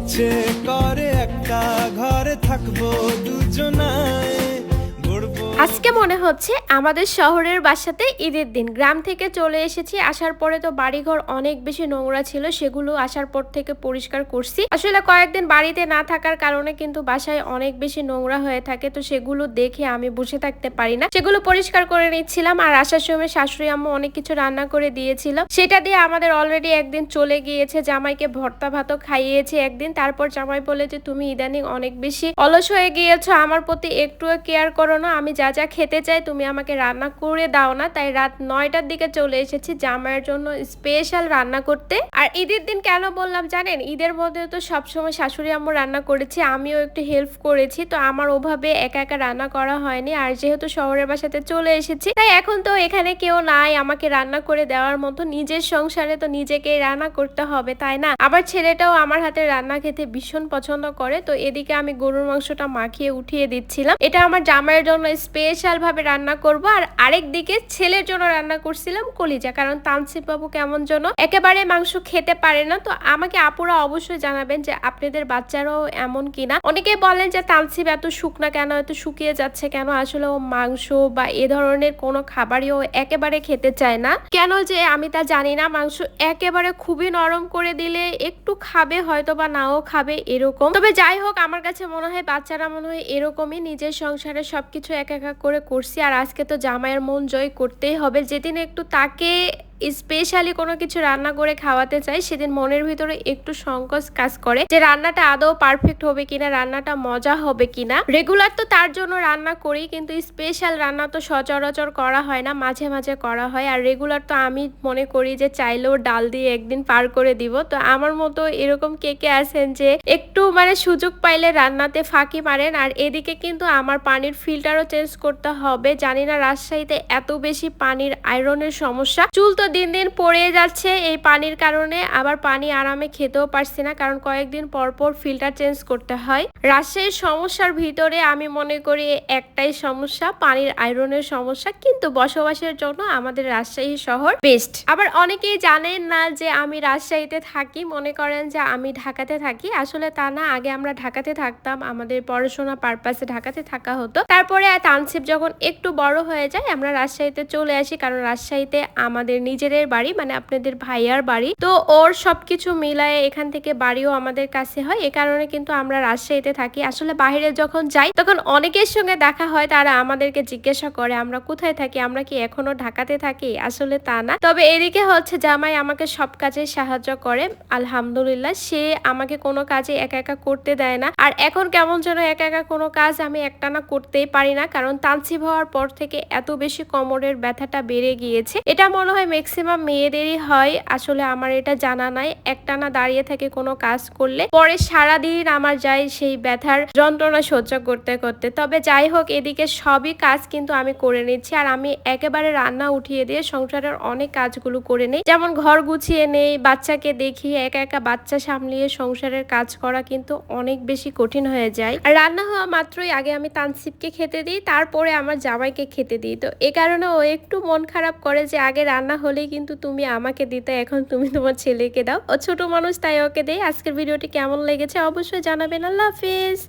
ইচ্ছে করে একা ঘরে থাকবো দুজনায় গড়বো। আজকে মনে হচ্ছে আমাদের শহরের বাসাতে ঈদের দিন। গ্রাম থেকে চলে এসেছি, আসার পরে তো বাড়িঘর অনেক বেশি নোংরা ছিল, সেগুলো আসার পর থেকে পরিষ্কার করছি। আসলে কয়েকদিন বাড়িতে না থাকার কারণে কিন্তু বাসায় অনেক বেশি নোংরা হয়ে থাকে, তো সেগুলো দেখে আমি বসে থাকতে পারি না, সেগুলো পরিষ্কার করে নিচ্ছিলাম। আর আসার সময় শাশুড়ি আম্মু অনেক কিছু রান্না করে দিয়েছিল, সেটা দিয়ে আমাদের অলরেডি একদিন চলে গিয়েছে। জামাইকে ভর্তা ভাতও খাইয়েছি একদিন। তারপর জামাই বলে যে তুমি ইদানিং অনেক বেশি অলস হয়ে গিয়েছো, আমার প্রতি একটুও কেয়ার করো না, আমি যা যা খেতে চাই তুমি আমাকে রান্না করে দাও না। তাই রাত 9টার দিকে চলে এসেছি জামাইয়ের জন্য স্পেশাল রান্না করতে। আর ঈদের দিন কেন বললাম জানেন, ঈদের মধ্যে তো সবসময় শাশুড়ি আম্মু রান্না করেছি, আমিও একটু হেল্প করেছি, তো আমার ওভাবে একা একা রান্না করা হয়নি। আর যেহেতু শহরের বাসাতে চলে এসেছি, তাই এখন তো এখানে কেউ নাই আমাকে রান্না করে দেওয়ার মতো, নিজের সংসারে তো নিজেকেই রান্না করতে হবে, তাই না? আমার ছেলেটাও আমার হাতে রান্না খেতে ভীষণ পছন্দ করে। তো এদিকে আমি গরুর মাংসটা মাখিয়ে উঠিয়ে দিচ্ছিলাম, এটা আমার জামাইয়ের জন্য স্পেশাল ভাবে রান্না করব। আর আরেক দিকে ছেলের জন্য রান্না করছিলাম কলিজা, কারণ তানসিফ বাবু কেমন যেন একেবারে মাংস খেতে পারে না। তো আমাকে আপুরা অবশ্যই জানাবেন যে আপনাদের বাচ্চারাও এমন কিনা। অনেকে বলেন যে তানসিফ এত শুকনা কেন, এত শুকিয়ে যাচ্ছে কেন, আসলে ও মাংস বা এ ধরনের কোনো খাবারই ও একেবারে খেতে চায় না। কেন যে আমি তা জানি না, মাংস একেবারে খুবই নরম করে দিলে একটু খাবে, হয়তো বা নাও খাবে এরকম। তবে যাই হোক, আমার কাছে মনে হয় বাচ্চারা মনে হয় এরকমই, নিজের সংসারে সবকিছু একা একা করে করছি। আর আজকে তো জামাইয়ের মন জয় করতেই হবে, যেদিন একটু তাকে স্পেশালি কোনো কিছু রান্না করে খাওয়াতে চাই, সেদিন মনের ভিতরে একটু সংকোচ কাজ করে যে রান্নাটা আদৌ পারফেক্ট হবে কিনা, রান্নাটা মজা হবে কিনা। রেগুলার তো তার জন্য রান্না করি, কিন্তু স্পেশাল রান্না তো সচরাচর করা হয় না, মাঝে মাঝে করা হয়। আর রেগুলার তো আমি মনে করি যে চাইলেও ডাল দিয়ে একদিন পার করে দিব। তো আমার মতো এরকম কে কে আছেন যে একটু মানে সুযোগ পাইলে রান্নাতে ফাঁকি মারেন। আর এদিকে কিন্তু আমার পানির ফিল্টারও চেঞ্জ করতে হবে। জানি না রাজশাহীতে এত বেশি পানির আয়রনের সমস্যা, চুল তো দিন দিন পড়ে যাচ্ছে এই পানির কারণে। আবার পানি আরামে খেতেও পারছি না, কারণ কয়েকদিন পর পর ফিল্টার চেঞ্জ করতে হয়। রাজশাহীর সমস্যার ভিতরে আমি মনে করি একটাই সমস্যা, পানির আয়রনের সমস্যা, কিন্তু বসবাসের জন্য আমাদের রাজশাহী শহর বেস্ট। আবার অনেকেই জানেন না যে আমি রাজশাহীতে থাকি, মনে করেন যে আমি ঢাকাতে থাকি, আসলে তা না। আগে আমরা ঢাকাতে থাকতাম, আমাদের পড়াশোনা পারপাসে ঢাকাতে থাকা হতো। তারপরে তানসিফ যখন একটু বড় হয়ে যায় আমরা রাজশাহীতে চলে আসি, কারণ রাজশাহীতে আমাদের নিজেদের বাড়ি, মানে আপনাদের ভাইয়ার বাড়ি, তো ওর সবকিছু মিলায়ে এখান থেকে বাড়িও আমাদের কাছে হয়। এ কারণে কিন্তু আমরা রাজশাহীতে থাকি। আসলে বাইরে যখন যাই তখন অনেকের সঙ্গে দেখা হয়, তারা আমাদেরকে জিজ্ঞাসা করে আমরা কোথায় থাকি, আমরা কি এখনো ঢাকাতে থাকি। আসলে তা না। তবে এদিকে হচ্ছে জামাই আমাকে সব কাজে সাহায্য করে, আলহামদুলিল্লাহ। সে আমাকে কোনো কাজে একা একা করতে দেয় না। আর এখন কেমন যেন একা একা কোনো কাজ আমি একটানা করতেই পারি না, কারণ তানসিফ হওয়ার পর থেকে এত বেশি কোমরের ব্যথাটা বেড়ে গিয়েছে। এটা মনে হয় ম্যাক্সিমাম মেয়েদেরই হয়, আসলে আমার এটা জানা নাই। একটানা দাঁড়িয়ে থেকে কোনো কাজ করলে পরে সারাদিন আমার যায় সেই ব্যথার যন্ত্রণা সহ্য করতে করতে। তবে যাই হোক, এদিকে সবই কাজ কিন্তু আমি করে নিচ্ছি। আর আমি একেবারে রান্না উঠিয়ে দিয়ে সংসারের অনেক কাজগুলো করে নেই, যেমন ঘর গুছিয়ে নেই, বাচ্চাকে দেখি, একা একা বাচ্চা সামলিয়ে সংসারের কাজ করা কিন্তু অনেক বেশি কঠিন হয়ে যায়। আর রান্না হওয়া মাত্রই আগে আমি তানসিফকে খেতে দিই, তারপরে আমার জামাইকে খেতে দিই। তো এ কারণে ও একটু মন খারাপ করে যে আগে রান্না হলেই কিন্তু তুমি আমাকে দিতে, এখন তুমি তোমার ছেলেকে দাও। ও ছোট মানুষ, তাই ওকে দেই। আজকের ভিডিওটি কেমন লেগেছে অবশ্যই জানাবেন। আল্লাহ হাফিজ।